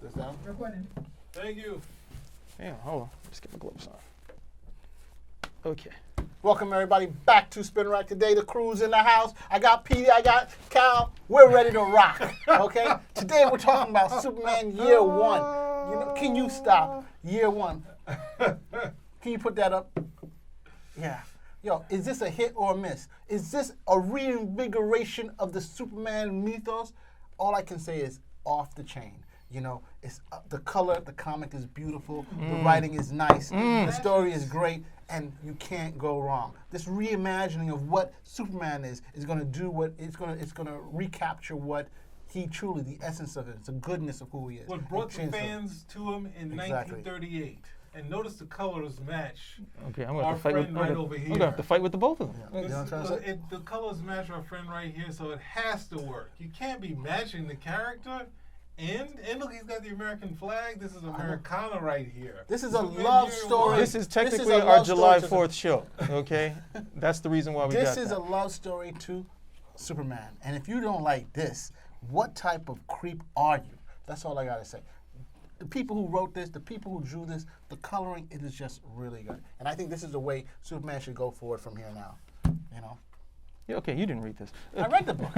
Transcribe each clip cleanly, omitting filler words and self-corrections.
this down. Recording. Thank you. Yeah, hold on. Just get my gloves on. Okay. Welcome everybody back to Spin Rack. Today the crew's in the house. I got Petey, I got Cal. We're ready to rock. Okay? Today we're talking about Superman Year One. You know, can you stop? Year One. Can you put that up? Yeah. Yo, is this a hit or a miss? Is this a reinvigoration of the Superman mythos? All I can say is off the chain. You know, it's the color, the comic is beautiful, the writing is nice, the story is great, and you can't go wrong. This reimagining of what Superman is going to do what it's going to recapture what he truly, the essence of it, the goodness of who he is. What brought the fans to him in 1938. And notice the colors match. Okay, I'm gonna our have to fight friend with. right over here. I'm gonna have to fight with the both of them. You know what I'm trying to say? The colors match our friend right here, so it has to work. You can't be matching the character. And look, he's got the American flag. This is Americana right here. This is a love story. This is technically a our love July story 4th show. Okay, that's the reason why we got This that. is a love story to Superman. And if you don't like this, what type of creep are you? That's all I gotta say. The people who wrote this, the people who drew this, the coloring, it is just really good. And I think this is the way Superman should go forward from here now. You know? Yeah, okay, you didn't read this. I read the book.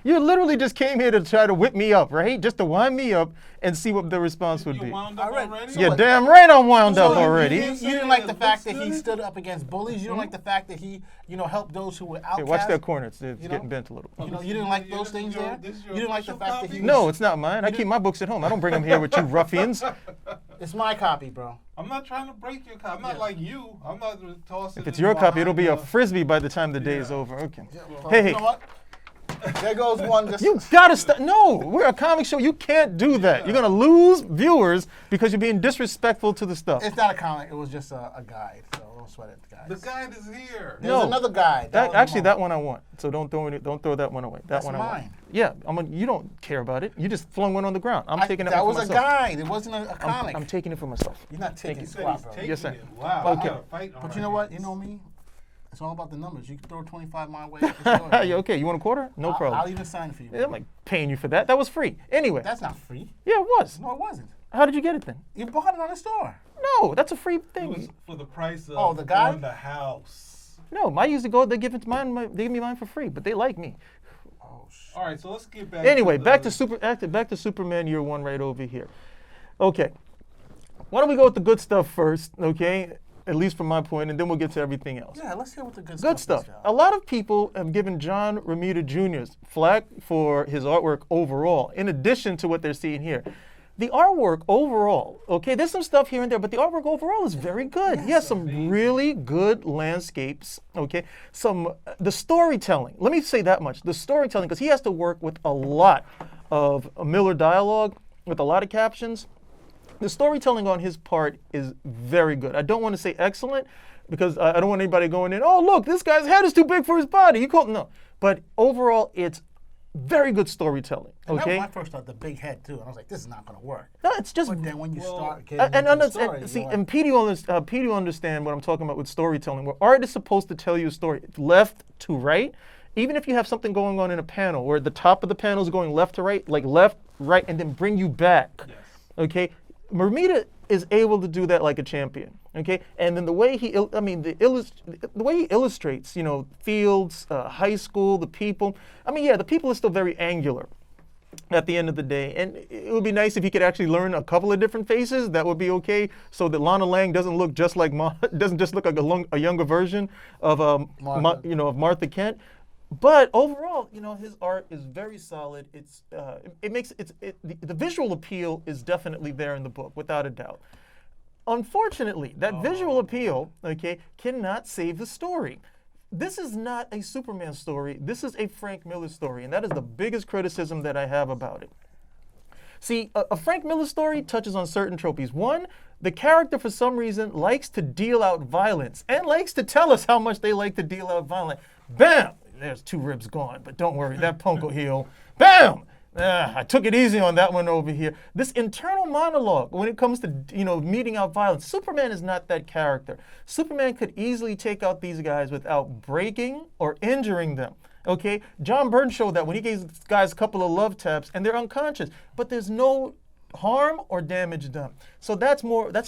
You literally just came here to try to whip me up, right? Just to wind me up and see what the response would You be. wound up already? Yeah, damn right I'm wound up already. You didn't like the fact that he stood up against bullies. You don't like the fact that he, helped those who were outcast. Hey, watch that corner. It's know? getting bent a little. You didn't like those things there? You didn't like the fact that he was... No, it's not mine. I keep my books at home. I don't bring them here with you ruffians. It's my copy, bro. I'm not trying to break your copy. I'm not like you. I'm not tossing If it's it your copy, behind it'll be a the- frisbee by the time the day is over. Okay. Well, Hey, you hey. know what? There goes one. Just You gotta stop. No, we're a comic show. You can't do that. You're gonna lose viewers because you're being disrespectful to the stuff. It's not a comic. It was just a guide. So don't sweat it, guys. The guide is here. There's another guide. That one I want. So don't throw that one away. That's one I want. mine. Yeah, you don't care about it. You just flung one on the ground. I'm taking that one was for a myself. guide. It wasn't a comic. I'm taking it for myself. You're not taking He said squat, he's bro. taking Yes, sir. it. Wow. Okay. I gotta fight But already. you know what? You know me. It's all about the numbers. You can throw 25 my way. It's yours. You okay? You want a quarter? No problem. I'll even sign for you. I'm like paying you for that. That was free. Anyway. That's not free. Yeah, it was. No, it wasn't. How did you get it then? You bought it on the store. No, that's a free It thing. was for the price of Oh, the guide? on the house. No, I used to go. They give it to mine. They give me mine for free, but they like me. Oh, shit. All right, so let's get back. Anyway, to back to Superman Year One right over here. Okay, why don't we go with the good stuff first? Okay, at least from my point, and then we'll get to everything else. Yeah, let's hear what the good Good stuff stuff. is. A lot of people have given John Romita Jr.'s flack for his artwork overall, in addition to what they're seeing here. The artwork overall, okay, there's some stuff here and there, but the artwork overall is very good. He has some really good landscapes, okay? The storytelling, let me say that much, the storytelling, because he has to work with a lot of Miller dialogue, with a lot of captions. The storytelling on his part is very good. I don't want to say excellent, because I don't want anybody going in, oh, look, this guy's head is too big for his body. No. But overall, it's very good storytelling, And that okay? was my first thought, the big head, too. And I was like, this is not going to work. No, it's just... But then when you start getting And, into the story, see, you're like, and Petey will understand what I'm talking about with storytelling. Where art is supposed to tell you a story, left to right. Even if you have something going on in a panel where the top of the panel is going left to right, like left, right, and then bring you back. Yes. Okay, Romita is able to do that like a champion. Okay, and then the way he illustrates, fields, high school, the people. The people are still very angular at the end of the day, and it would be nice if he could actually learn a couple of different faces. That would be okay, so that Lana Lang doesn't look just like doesn't just look like a younger version of Martha Kent. But overall, his art is very solid. The visual appeal is definitely there in the book, without a doubt. Unfortunately, that visual appeal, cannot save the story. This is not a Superman story. This is a Frank Miller story, and that is the biggest criticism that I have about it. See, a Frank Miller story touches on certain tropes. One, the character for some reason likes to deal out violence and likes to tell us how much they like to deal out violence. Bam! There's 2 ribs gone, but don't worry, that punk will heal. Bam! I took it easy on that one over here. This internal monologue, when it comes to meeting out violence, Superman is not that character. Superman could easily take out these guys without breaking or injuring them. Okay, John Byrne showed that when he gave guys a couple of love taps and they're unconscious, but there's no harm or damage done. So that's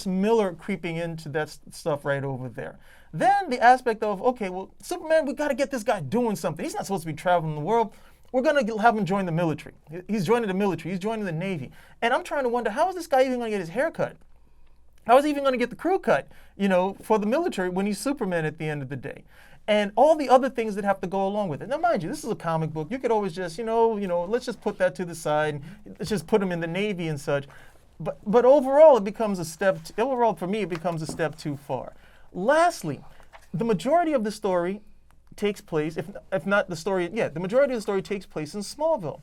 Miller creeping into that stuff right over there. Then the aspect of, okay, well, Superman, we got to get this guy doing something. He's not supposed to be traveling the world. We're going to have him join the military. He's joining the military. He's joining the Navy. And I'm trying to wonder, how is this guy even going to get his hair cut? How is he even going to get the crew cut, for the military when he's Superman at the end of the day? And all the other things that have to go along with it. Now, mind you, this is a comic book. You could always just, let's just put that to the side. Let's just put him in the Navy and such. But overall, overall, for me, it becomes a step too far. Lastly, the majority of the story takes place, if not the story, the majority of the story takes place in Smallville.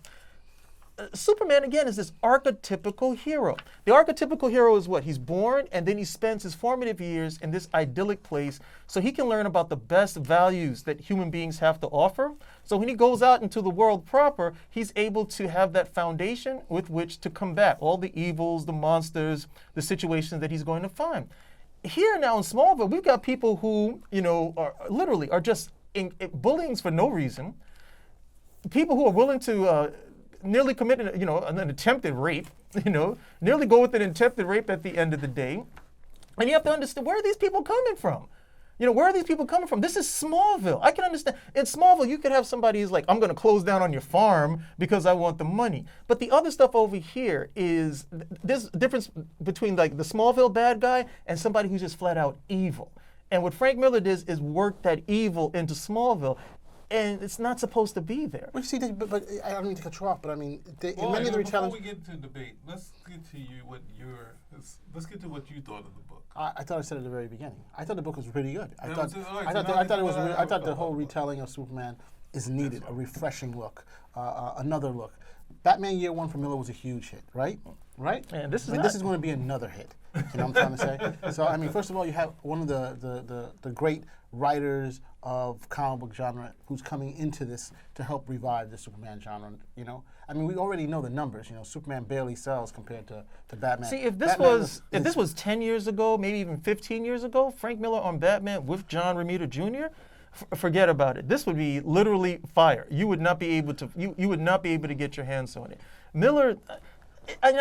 Superman, again, is this archetypical hero. The archetypical hero is what? He's born, and then he spends his formative years in this idyllic place so he can learn about the best values that human beings have to offer. So when he goes out into the world proper, he's able to have that foundation with which to combat all the evils, the monsters, the situations that he's going to find. Here now in Smallville, we've got people who, are just bullying for no reason. People who are willing to nearly commit an attempted rape, nearly go with an attempted rape at the end of the day. And you have to understand, where are these people coming from? Where are these people coming from? This is Smallville. I can understand. In Smallville, you could have somebody who's like, I'm going to close down on your farm because I want the money. But the other stuff over here is, there's a difference between like the Smallville bad guy and somebody who's just flat out evil. And what Frank Miller does is work that evil into Smallville. And it's not supposed to be there. Well, you see, but I don't mean to cut you off, but I mean, in many of the before retellings. we get into debate, let's get to what you thought of the book. I thought I said at the very beginning. I thought the book was pretty good. I thought the whole retelling of Superman is needed, a refreshing look, another look. Batman Year One for Miller was a huge hit, right? Right? And this is going to be another hit. You know what I'm trying to say? So I mean, first of all, you have one of the great writers of comic book genre who's coming into this to help revive the Superman genre. I mean, we already know the numbers. Superman barely sells compared to Batman. See, if this was 10 years ago, maybe even 15 years ago, Frank Miller on Batman with John Romita Jr., forget about it. This would be literally fire. You would not be able to. You would not be able to get your hands on it. Miller. I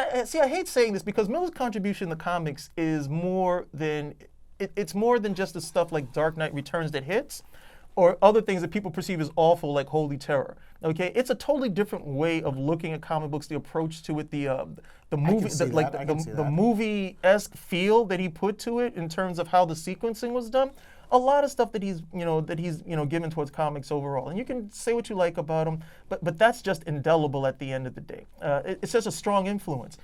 hate saying this because Miller's contribution to comics is more than it's more than just the stuff like Dark Knight Returns that hits, or other things that people perceive as awful like Holy Terror. Okay, it's a totally different way of looking at comic books. The approach to it, the movie, the movie-esque feel that he put to it in terms of how the sequencing was done. A lot of stuff that he's given towards comics overall, and you can say what you like about him, but that's just indelible at the end of the day. It's just a strong influence.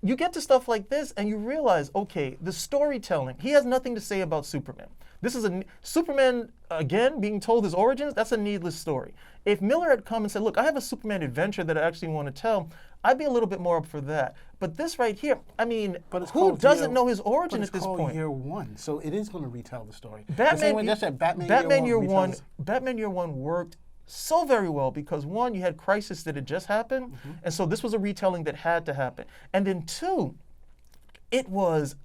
You get to stuff like this, and you realize, okay, the storytelling. He has nothing to say about Superman. This is Superman again being told his origins. That's a needless story. If Miller had come and said, "Look, I have a Superman adventure that I actually want to tell," I'd be a little bit more up for that. But this right here, I mean, who doesn't know his origin at this point? It's called Year One, so it is going to retell the story. Batman Year One worked so very well because one, you had Crisis that had just happened, and so this was a retelling that had to happen. And then two, it was,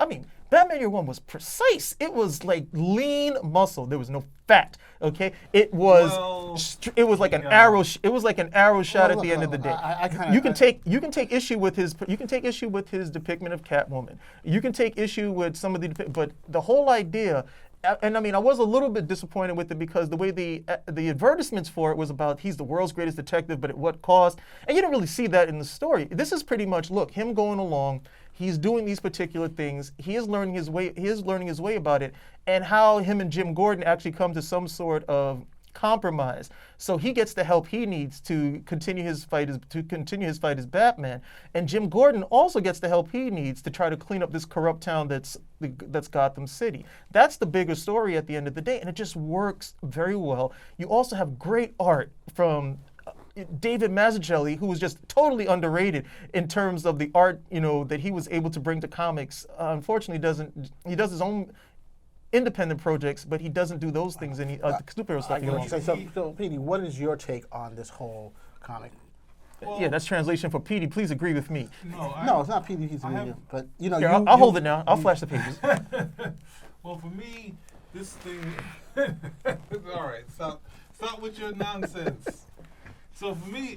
Batman Year One was precise. It was like lean muscle. There was no fat. Okay, it was like an arrow. It was like an arrow shot at the end of the day. You can take issue with his depiction of Catwoman. You can take issue with some of but the whole idea. And I was a little bit disappointed with it because the way the advertisements for it was about he's the world's greatest detective, but at what cost? And you don't really see that in the story. This is pretty much, look, him going along. He's doing these particular things. He is learning his way about it, and how him and Jim Gordon actually come to some sort of compromise. So he gets the help he needs to continue his fight as Batman, and Jim Gordon also gets the help he needs to try to clean up this corrupt town that's Gotham City. That's the bigger story at the end of the day, and it just works very well. You also have great art from David Mazzucchelli, who was just totally underrated in terms of the art, that he was able to bring to comics. Unfortunately, he does his own independent projects, but he doesn't do those things in superhero stuff. So, Petey, what is your take on this whole comic? Well, that's translation for Petey. Please agree with me. No, it's not Petey. He's agreeing. But Here, I'll hold it now. I'll flash the pages. Well, for me, this thing. All right, stop with your nonsense. So for me,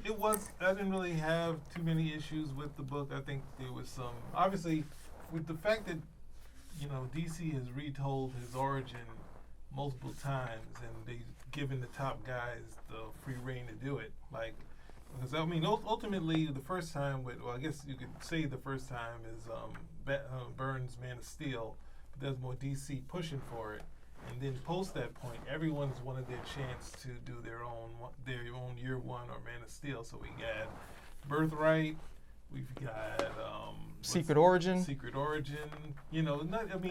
I didn't really have too many issues with the book. I think there was some, obviously, with the fact that, DC has retold his origin multiple times, and they've given the top guys the free reign to do it. Because ultimately, the first time I guess you could say the first time is Byrne's Man of Steel. But there's more DC pushing for it, and then post that point, everyone's wanted their chance to do their own Year One or Man of Steel. So we got Birthright, we've got Secret Origin.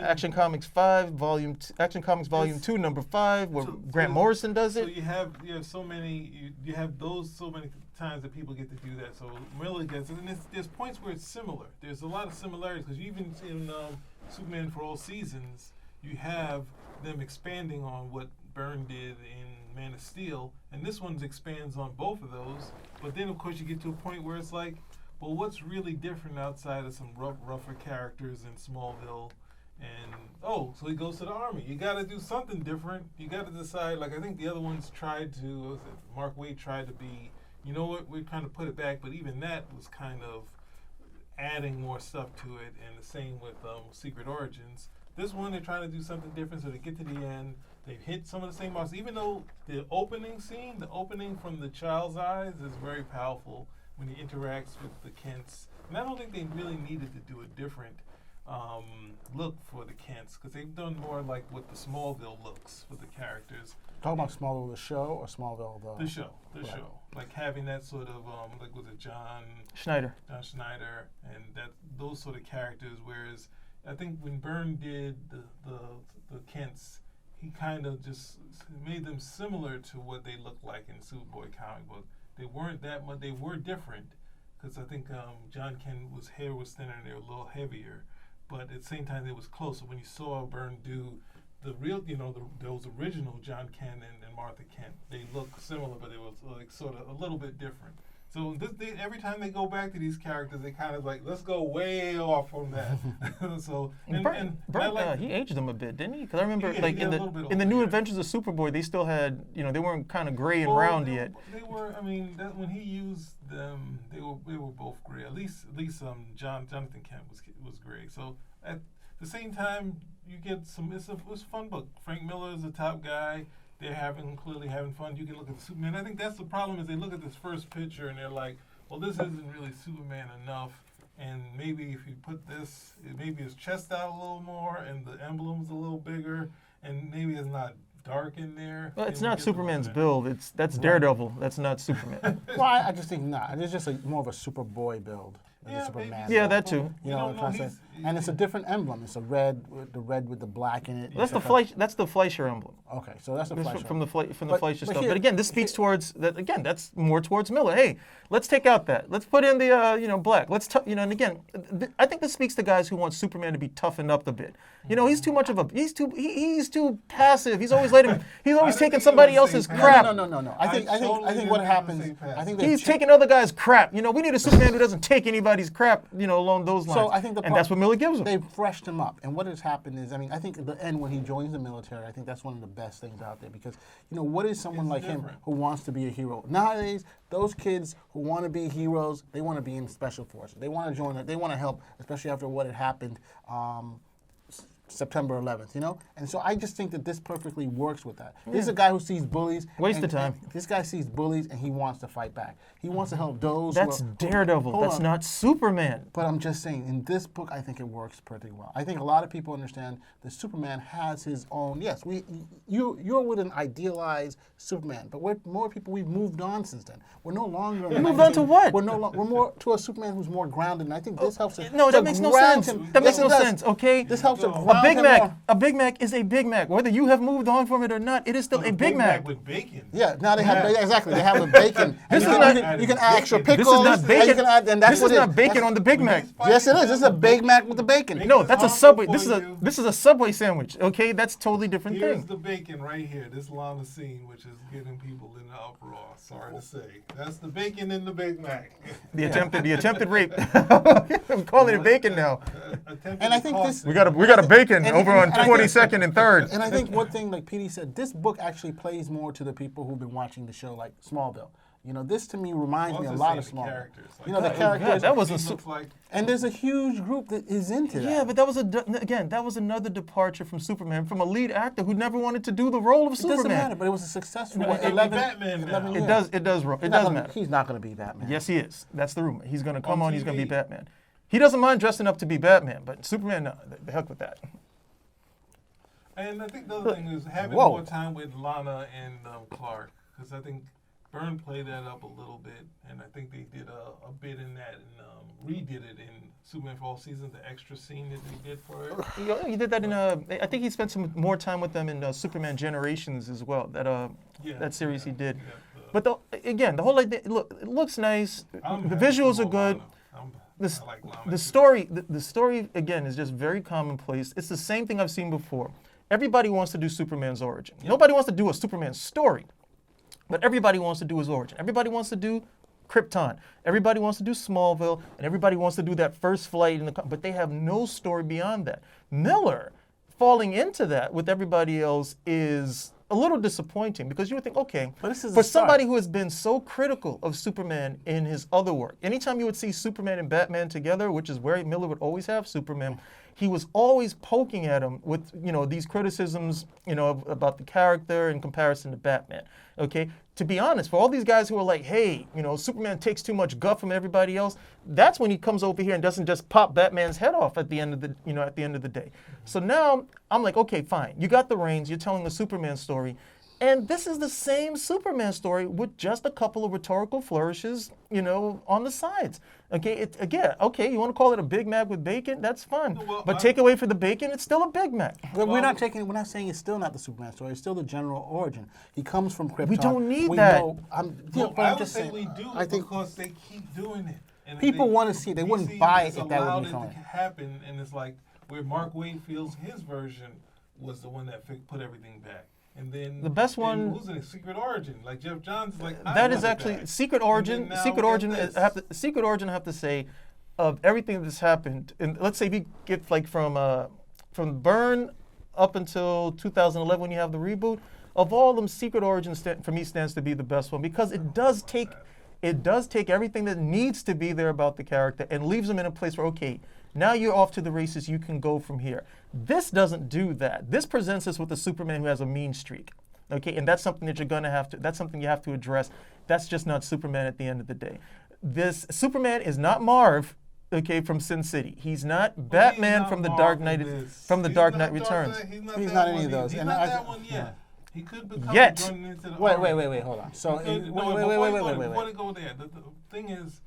Action Comics 5 Volume Action Comics Volume 2 Number 5 where Grant Morrison does it. So you have so many you have those so many times that people get to do that. So Miller gets it, and there's points where it's similar. There's a lot of similarities because even in Superman for All Seasons, you have them expanding on what Byrne did in Man of Steel, and this one expands on both of those. But then of course you get to a point where it's like, well, what's really different outside of some rougher characters in Smallville? And, so he goes to the Army. You got to do something different. You got to decide, I think the other ones tried to, Mark Waid tried to be, you know what, we're trying to put it back, but even that was kind of adding more stuff to it, and the same with Secret Origins. This one, they're trying to do something different, so they get to the end, they've hit some of the same marks, even though the opening from the child's eyes is very powerful, when he interacts with the Kents. And I don't think they really needed to do a different look for the Kents, because they've done more like what the Smallville looks for the characters. Talking about Smallville the show or Smallville the show? The show. Like having that sort of, was it John Schneider, and those sort of characters, whereas I think when Byrne did the Kents, he kind of just made them similar to what they looked like in Superboy comic book. They weren't that much. They were different, because I think John Kent's hair was thinner and they were a little heavier, but at the same time they was close. So when you saw Byrne do the real, those original John Kent and Martha Kent, they look similar, but they was like sort of a little bit different. So every time they go back to these characters, they kind of like, let's go way off from that. So Byrne, he aged them a bit, didn't he? Because I remember in the New Adventures of Superboy, they still had, they weren't kind of gray and round yet. They were. When he used them, they were both gray. At least Jonathan Kent was gray. So at the same time, you get it's a fun book. Frank Miller is the top guy. They're clearly having fun. You can look at the Superman. I think that's the problem, is they look at this first picture and they're like, well, this isn't really Superman enough. And maybe if you put this, maybe his chest out a little more and the emblem's a little bigger, and maybe it's not dark in there. Well, it's not Superman's build. That's Daredevil. That's not Superman. Well, I just think not. It's just more of a Superboy build. Yeah, Superman. Yeah, that too. You know what I'm trying to say? And it's a different emblem. It's a red with the black in it. That's the Fleischer emblem. Okay, so that's the Fleischer. From the Fleischer stuff. But again, this speaks towards that. Again, that's more towards Miller. Hey, let's take out that. Let's put in the black. And again, I think this speaks to guys who want Superman to be toughened up a bit. He's too much of a. He's too passive. He's always taking somebody else's crap. No. I think what happens. He's taking other guys' crap. We need a Superman who doesn't take anybody's crap. Along those lines. So I think that's what Miller gives him. They've freshed him up, and what has happened is, I think at the end when he joins the military, I think that's one of the best things out there, because what is someone like him who wants to be a hero nowadays? Those kids who want to be heroes, they want to be in special forces. They want to join it. They want to help, especially after what had happened. September 11th, And so I just think that this perfectly works with that. This is a guy who sees bullies. Waste of time. This guy sees bullies and he wants to fight back. He wants to help those That's Daredevil. That's not Superman. But I'm just saying, in this book, I think it works pretty well. I think a lot of people understand that Superman has his own, yes, you're with an idealized Superman, but we've moved on since then. We're no longer... We moved on to what? We're more to a Superman who's more grounded, and I think this helps him. No, that makes no sense. That makes no sense, okay? This helps to ground a Big Mac is a Big Mac. Whether you have moved on from it or not, it is still a Big Mac. With bacon. Yeah, now they have exactly. They have the bacon. You can add extra pickles. This is not bacon. You can add, and that's this is not bacon on the Big Mac. Yes, it is. This is a Big Mac with the bacon. No, that's a Subway. This is a Subway sandwich. Okay, that's a totally different thing. Here's the bacon right here. This llama scene, which is getting people in the uproar. Sorry to say, that's the bacon in the Big Mac. The attempted rape. I'm calling it bacon now. And I think this we got a bacon over on 22nd and 3rd. And I think one thing, like Petey said, this book actually plays more to the people who've been watching the show, like Smallville. You know, this to me reminds me a Also lot saying of the Smallville. characters. Like, You know, the God, characters. that wasn't he looks like And there's a huge group that is into that. Yeah, but that was that was another departure from Superman, from a lead actor who never wanted to do the role of It Superman. doesn't matter, but it was a successful He's gonna be 11 Batman now. years. It does matter. He's not going to be Batman. Yes, he is. That's the rumor. He's going to come On on. He's going to be TV. Batman. He doesn't mind dressing up to be Batman, but Superman, no, the heck with that. And I think the other thing is having Whoa. more time with Lana and Clark, because I think Byrne played that up a little bit, and I think they did a bit in that and redid it in Superman for All Seasons, the extra scene that they did for it. He did that in I think he spent some more time with them in Superman Generations as well. That series he did. But again, the whole idea, look, it looks nice. The visuals are good. I like Lana The too. story, the story again is just very commonplace. It's the same thing I've seen before. Everybody wants to do Superman's origin. Nobody wants to do a Superman story, but everybody wants to do his origin. Everybody wants to do Krypton. Everybody wants to do Smallville, and everybody wants to do that first flight but they have no story beyond that. Miller falling into that with everybody else is a little disappointing, because you would think, okay, But this is for a start. somebody who has been so critical of Superman in his other work, anytime you would see Superman and Batman together, which is where Miller would always have Superman, he was always poking at him with, these criticisms, about the character in comparison to Batman. Okay, to be honest, for all these guys who are like, hey, Superman takes too much guff from everybody else, that's when he comes over here and doesn't just pop Batman's head off at the end of the day. So now I'm like, okay, fine. You got the reins. You're telling the Superman story. And this is the same Superman story with just a couple of rhetorical flourishes, on the sides. Okay, you want to call it a Big Mac with bacon? That's fine. Well, But take away from the bacon, it's still a Big Mac. But we're not saying it's still not the Superman story. It's still the general origin. He comes from Krypton. We don't need we that. Know, Well, but I I'm would just say saying. we do I think because they keep doing it. And people want to see it. They wouldn't DC buy has it if that allowed would be it coming. to happen, and it's like where Mark Waid feels his version was the one that put everything back. And then The best one- and who's in it? Secret Origin. Like Jeff Johns is like I That want is it actually back. Secret And Origin. then now Secret we Origin. got Secret Origin. I have to say, of everything that's happened, and let's say we get like from Byrne up until 2011 when you have the reboot. Of all of them, Secret Origin for me stands to be the best one, because it does take everything that needs to be there about the character and leaves them in a place where, okay, now you're off to the races, you can go from here. This doesn't do that. This presents us with a Superman who has a mean streak. Okay, and that's something that that's something you have to address. That's just not Superman at the end of the day. This Superman is not Marv, okay, from Sin City. He's not Batman from the Dark Knight Returns. He's not any of those. He's And not I- that one yet. yeah. He could become Yet. running into the Wait, Origin. hold on. So, Because- wait. Before they go there, the thing is,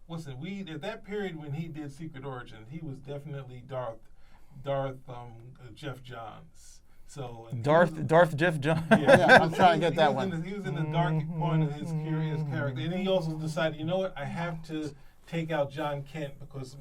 listen, at that period when he did Secret Origin, he was definitely Jeff Johns. So and he was- Darth Jeff John. Yeah, I'm trying to get that he was one. He was in the dark point of his character, and he also decided, you know what, I have to take out John Kent because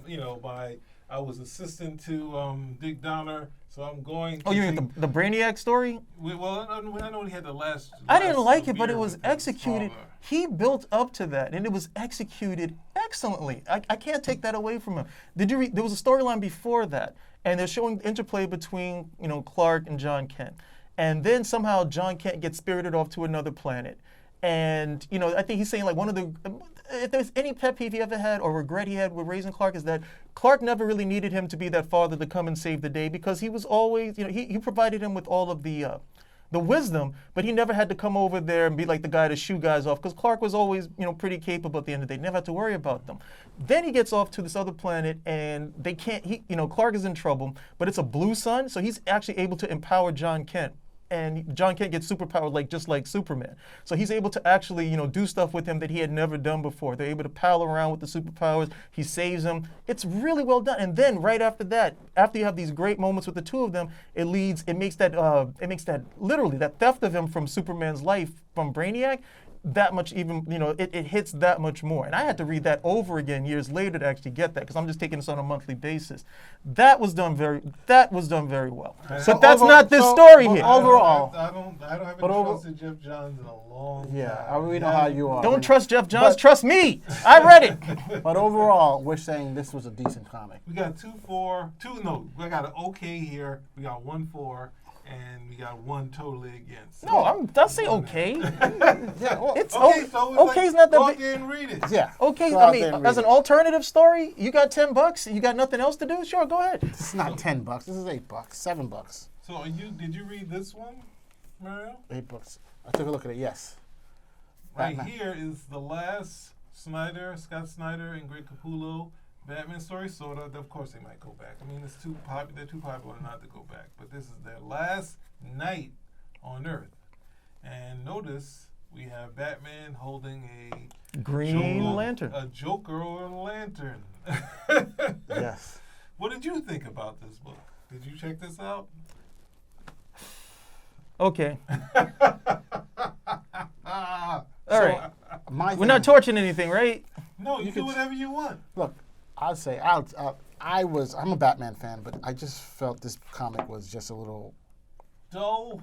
I was assistant to Dick Donner, so I'm going. Oh, you mean the Brainiac story? Well, I know he had the last. I didn't like it, but beer it was with his executed. father. He built up to that, and it was executed excellently. I can't take that away from him. Did you read? There was a storyline before that, and they're showing the interplay between Clark and John Kent, and then somehow John Kent gets spirited off to another planet, and I think he's saying like one of the. If there's any pet peeve he ever had or regret he had with raising Clark is that Clark never really needed him to be that father to come and save the day, because he was always, he provided him with all of the wisdom, but he never had to come over there and be like the guy to shoo guys off, because Clark was always, pretty capable at the end of the day. Never had to worry about them. Then he gets off to this other planet, and they can't. Clark is in trouble, but it's a blue sun, so he's actually able to empower John Kent. And John Kent gets superpowered just like Superman. So he's able to actually, do stuff with him that he had never done before. They're able to pal around with the superpowers. He saves him. It's really well done. And then right after that, after you have these great moments with the two of them, it makes that literally that theft of him from Superman's life from Brainiac that much even, it hits that much more. And I had to read that over again years later to actually get that, because I'm just taking this on a monthly basis. That was done very well. But that's not this story here. Overall, I don't have But any trust in Jeff Johns in a long time. yeah, we know how you are. Don't trust Jeff Johns, trust me. I read it. But overall, we're saying this was a decent comic. We got 2-4. We got an okay here. We got 1-4. and we got one totally against. No, I'll say okay. Yeah, well, It's Okay, o- so it's okay's like, not go that out there and read it. yeah. Okay, Go I out mean, there and read as an it. alternative story, you got $10, you got nothing else to do? Sure, go ahead. This is not $10. This is $8, $7. So did you read this one, Mario? $8. I took a look at it. Yes. Right Batman. here is the last Scott Snyder and Greg Capullo Batman story. So of course they might go back. I mean, they're too popular not to go back. But this is their last night on Earth. And notice we have Batman holding a Green Joker, Lantern. a Joker or a lantern. Yes. What did you think about this book? Did you check this out? Okay. Ah, All right. My We're not torching anything, right? no, you do could- whatever you want. Look, I'd say I'm a Batman fan, but I just felt this comic was just a little. Dull.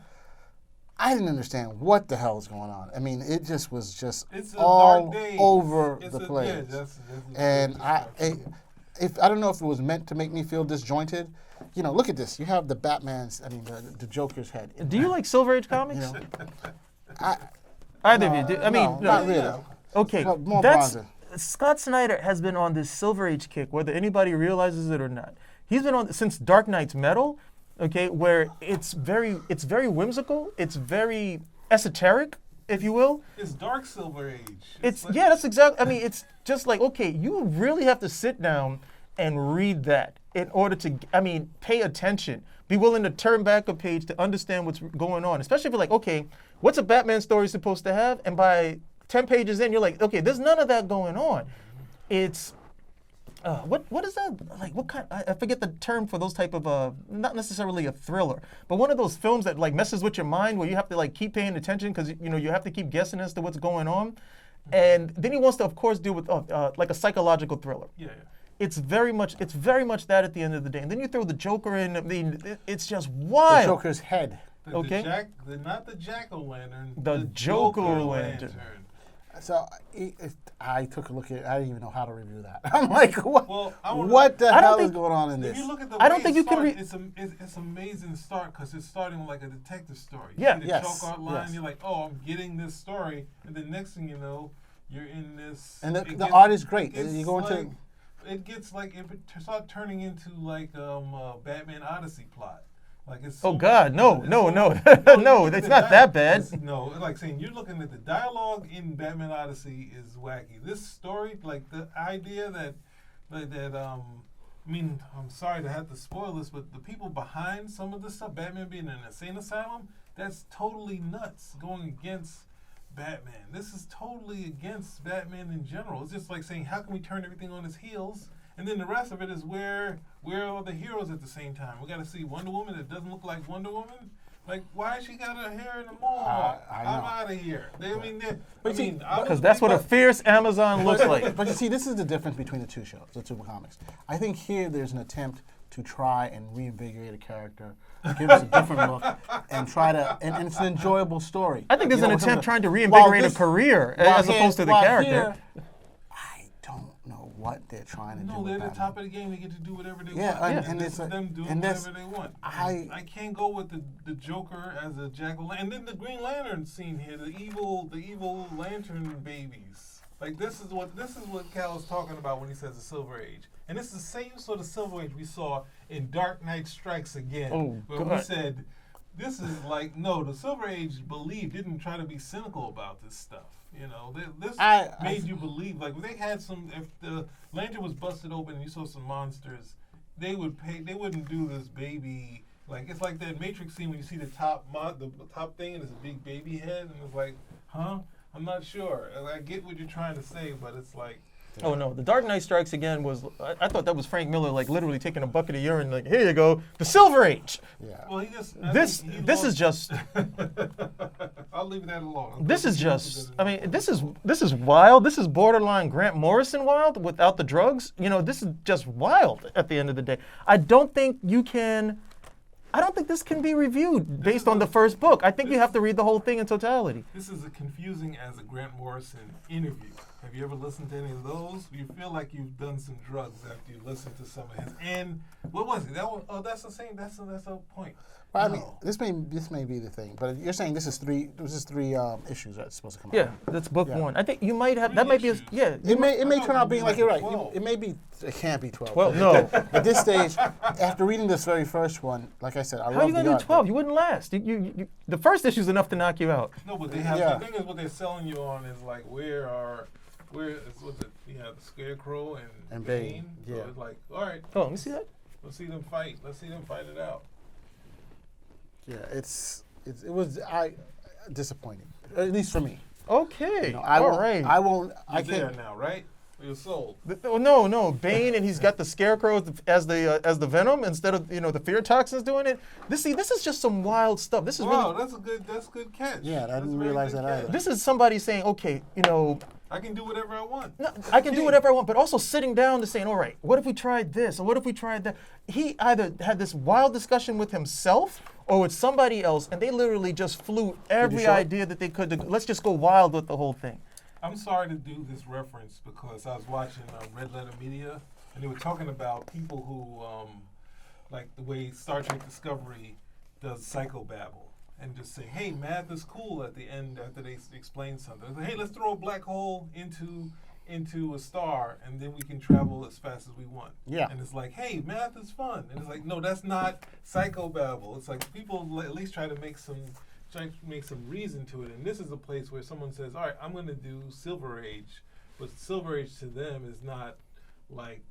I didn't understand what the hell is going on. I mean, it just was just It's a all dark day. over It's the a- place. Yeah, that's And description. I don't know if it was meant to make me feel disjointed. You know, look at this. You have the Batman's, the Joker's head. Do you like Silver Age comics? You know, I, Either of you do. I mean, no, not really. Yeah. okay. Well, more That's bronzer. Scott Snyder has been on this Silver Age kick, whether anybody realizes it or not. He's been on since Dark Knight's Metal, okay, where it's very whimsical, it's very esoteric, if you will. It's Dark Silver Age. It's like- yeah, that's exactly. I mean, it's just like okay, you really have to sit down and read that in order to, pay attention. Be willing to turn back a page to understand what's going on, especially if you're like, okay, what's a Batman story supposed to have? And by 10 pages in, you're like, okay, there's none of that going on. It's what is that like? What kind? I forget the term for those type of not necessarily a thriller, but one of those films that like messes with your mind where you have to like keep paying attention because you have to keep guessing as to what's going on. And then he wants to, of course, deal with like a psychological thriller. Yeah. It's very much that at the end of the day. And then you throw the Joker in. I mean, it's just The wild. Joker's head. Okay. Not the Jack-o'-lantern. The Joker lantern. So I took a look at it. I didn't even know how to review that. I'm like, what? Well, I wanna- What the I don't hell is think- going on in If this? you look at the I don't way think it you can starts, it's amazing start because it's starting with like a detective story. You Yeah. see the Yes, chalk art line, yes. You're like, oh, I'm getting this story, and then next thing you know, you're in this. And the it art is great. it gets You go into- like- It gets like it start turning into like Batman Odyssey plot. Like it's. Oh so God, much- no, it's no, so- no, you no! look at It's the not that bad. No, it's like saying you're looking at the dialogue in Batman Odyssey is wacky. This story, like the idea that I mean, I'm sorry to have to spoil this, but the people behind some of this stuff, Batman being in an insane asylum, that's totally nuts. Going against Batman. This is totally against Batman in general. It's just like saying, how can we turn everything on his heels? And then the rest of it is where are the heroes at the same time? We got to see Wonder Woman that doesn't look like Wonder Woman. Like, why she got her hair in a mohawk? I know. I'm out of here. see, Because that's what a fierce Amazon looks like. But you see, this is the difference between the two shows, the two comics. I think here there's an attempt to try and reinvigorate a character, give us a different look, and try to, and it's an enjoyable story. I think there's You know, an some of attempt the- trying to while reinvigorate this- a career while as here- opposed to the while character. here, I don't know what they're trying to do. No, with they're the Batman. top of the game. They get to do whatever they Yeah, want. and this it's is them doing and whatever they want. I can't go with the Joker as a Jack-o'-lantern. And then the Green Lantern scene here, the evil lantern babies. Like this is what Cal is talking about when he says the Silver Age. And it's the same sort of Silver Age we saw in Dark Knight Strikes Again. Oh, where we God. said this is like no, the Silver Age didn't try to be cynical about this stuff. You know, this made you believe. Like, if they had if the lantern was busted open and you saw some monsters, they wouldn't do this baby. Like, it's like that Matrix scene when you see the top thing and it's a big baby head, and it's like, huh? I'm not sure. And I get what you're trying to say, but it's like. Oh no, The Dark Knight Strikes Again was, I thought that was Frank Miller like literally taking a bucket of urine like, here you go, the Silver Age. yeah. Well, he just. This is just, I'll leave that alone. this is just, I mean, this is wild. This is borderline Grant Morrison wild without the drugs. You know, this is just wild at the end of the day. I don't think this can be reviewed based on the first book. I think you have to read the whole thing in totality. This is as confusing as a Grant Morrison interview Have you ever listened to any of those? You feel like you've done some drugs after you listen to some of his. And what was it? That one, oh, that's the same. That's a point. Well, I mean, this may be the thing, but you're saying this is three issues that's supposed to come out. Yeah, that's book Yeah. one. I think you might have. Three That might be. issues. Yeah. It may turn out being like you're right. 12. It can't be 12. Well, no. At this stage, after reading this very first one, like I said, I How are love you the gonna art. do 12? You wouldn't last. The first issue is enough to knock you out. No, but they have Yeah. the thing is what they're selling you on is like where is what's it? You have the Scarecrow and Bane, So yeah. it's like, all right, Oh, let me see that. let's see them fight. Let's see them fight it out. Yeah, it was disappointing, at least for me. Okay. You know, I All won't- right. I won't. I You're there can't. now, right? You're sold. Oh, no, Bane, and he's got the Scarecrow as the Venom instead of the fear toxins doing it. This is just some wild stuff. This is Wow, really, that's good catch. Yeah, I That's didn't a very realize good that either. catch. this is somebody saying, okay, I can do whatever I want. no, I can do whatever I want, but also sitting down to saying, all right, what if we tried this, or what if we tried that? He either had this wild discussion with himself or with somebody else, and they literally just flew every short? idea that they could. Let's just go wild with the whole thing. I'm sorry to do this reference because I was watching Red Letter Media, and they were talking about people who, like the way Star Trek Discovery does psychobabble, and just say, "Hey, math is cool" at the end after they explain something. It's like, "Hey, let's throw a black hole into a star, and then we can travel as fast as we want." Yeah. And it's like, "Hey, math is fun," and it's like, "No, that's not psychobabble." It's like people at least try to make some reason to it. And this is a place where someone says, all right, I'm going to do Silver Age. But Silver Age to them is not like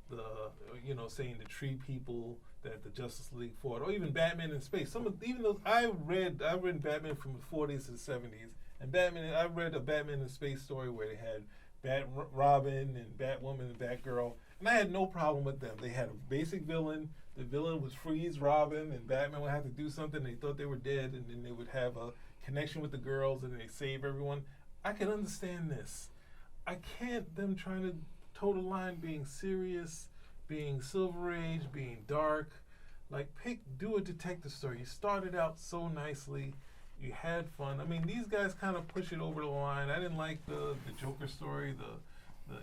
saying the tree people that the Justice League fought, or even Batman in space. Even though I've read Batman from the 40s to the 70s, and I read a Batman in space story where they had Robin and Batwoman and Batgirl, and I had no problem with them. They had a basic villain. The villain would freeze Robin, and Batman would have to do something. They thought they were dead, and then they would have a connection with the girls, and they save everyone. I can understand this. I can't them trying to toe the line, being serious, being Silver Age, being dark. Like, do a detective story. You started out so nicely. You had fun. I mean, these guys kind of push it over the line. I didn't like the Joker story, the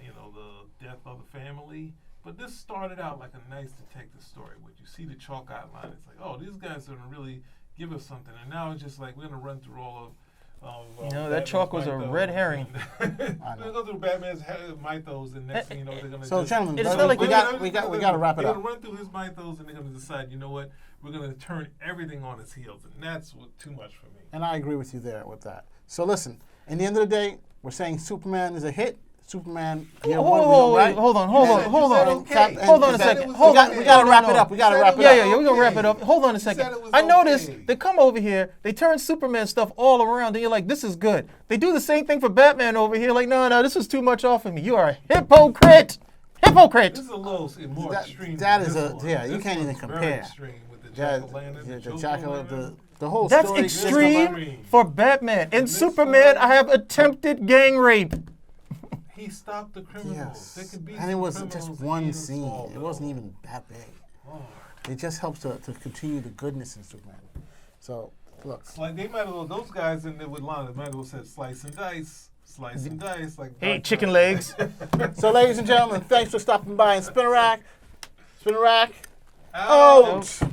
death of the family. But this started out like a nice detective story where you see the chalk outline. It's like, oh, these guys are going to really give us something. And now it's just like, we're going to run through all of that Batman's chalk was a mythos. red herring. We're going to go through Batman's mythos, and next thing you know, they're going to So, gentlemen, It's we not like got to wrap it They're up. going to run through his mythos, and they're going to decide, you know what, we're going to turn everything on its heels. And that's too much for me. And I agree with you there with that. So listen, in the end of the day, we're saying Superman is a hit. Superman year one, we know, right? Hold on. Hold on a second. We Hold on. gotta wrap it up. We gotta wrap it Yeah, up. we're gonna wrap it up. Hold on a You said second. it was I noticed okay. they come over here, they turn Superman stuff all around, and you're like, this is good. They do the same thing for Batman over here, like, no, this is too much off of me. You are a hypocrite. Hypocrite. This is a little more That- extreme. that than is this a- one. yeah, you This can't even one's compare. Very extreme with the jack-o'-lantern, The jack-o'-lantern. the whole That's story. extreme for Batman. In This Superman, story- I have attempted gang rape. He stopped the criminals. Yes, There could be and it some was criminals just in one scene. Smallville. It wasn't even that big. Lord. It just helps to continue the goodness in Superman. So look, It's like they might as well, those guys in there with Lana, they might as well said slice and dice. Slice and dice. Like Hey, Dark chicken Knight. legs. so ladies and gentlemen, thanks for stopping by and Spin Rack. Ouch. Out.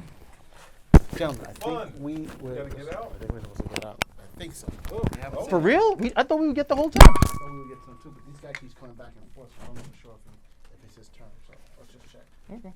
Gentlemen, I Fun. think we were. Gotta get out? I think we're supposed to get out. I think so. Oh. For real? I thought we would get the whole time. So we would get some too, but this guy keeps coming back and forth, so I'm not sure if it's his turn. So let's just check. Okay.